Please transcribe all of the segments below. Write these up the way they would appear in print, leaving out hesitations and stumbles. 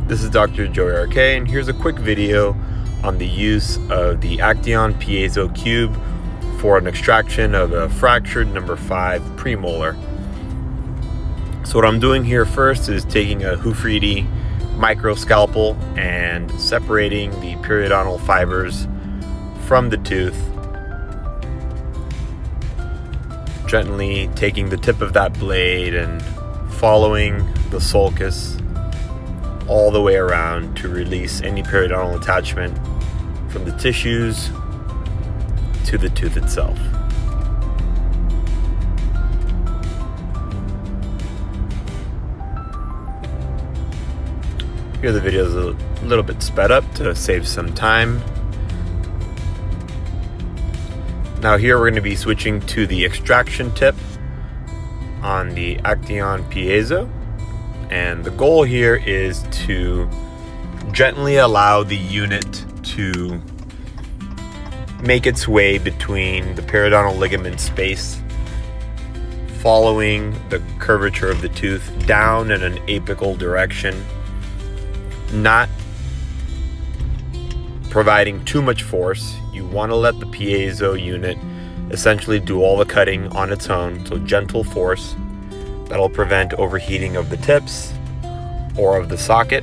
This is Dr. Joe Erik, and here's a quick video on the use of the Acteon Piezo Cube for an extraction of a fractured number 5 premolar. So what I'm doing here first is taking a Hufridi micro scalpel and separating the periodontal fibers from the tooth, gently taking the tip of that blade and following the sulcus all the way around to release any periodontal attachment from the tissues to the tooth itself. Here the video is a little bit sped up to save some time. Now here we're going to be switching to the extraction tip on the Acteon Piezo. And the goal here is to gently allow the unit to make its way between the periodontal ligament space, following the curvature of the tooth down in an apical direction, not providing too much force. You want to let the piezo unit essentially do all the cutting on its own, so gentle force. That'll prevent overheating of the tips or of the socket.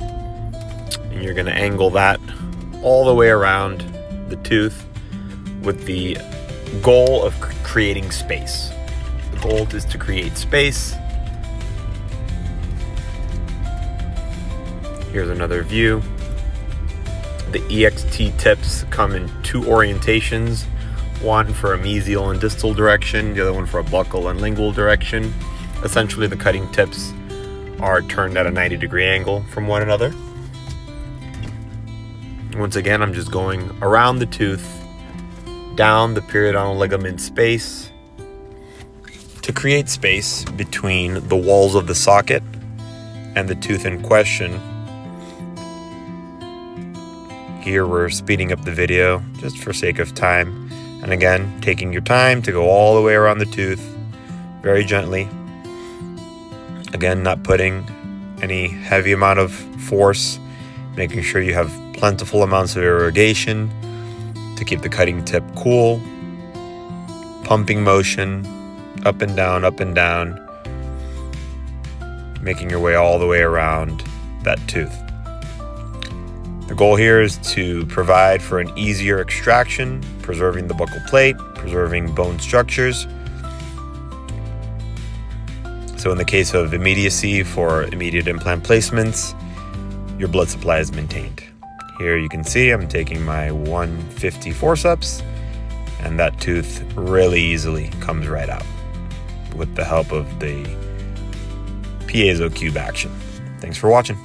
And you're going to angle that all the way around the tooth with the goal of creating space. The goal is to create space. Here's another view. The EXT tips come in two orientations. One for a mesial and distal direction, the other one for a buccal and lingual direction. Essentially, the cutting tips are turned at a 90-degree angle from one another. Once again, I'm just going around the tooth, down the periodontal ligament space to create space between the walls of the socket and the tooth in question. Here we're speeding up the video just for sake of time. And again, taking your time to go all the way around the tooth, very gently. Again, not putting any heavy amount of force, making sure you have plentiful amounts of irrigation to keep the cutting tip cool. Pumping motion, up and down, making your way all the way around that tooth. The goal here is to provide for an easier extraction, preserving the buccal plate, preserving bone structures. So in the case of immediacy for immediate implant placements, your blood supply is maintained. Here you can see I'm taking my 150 forceps, and that tooth really easily comes right out with the help of the Piezo Cube action. Thanks for watching.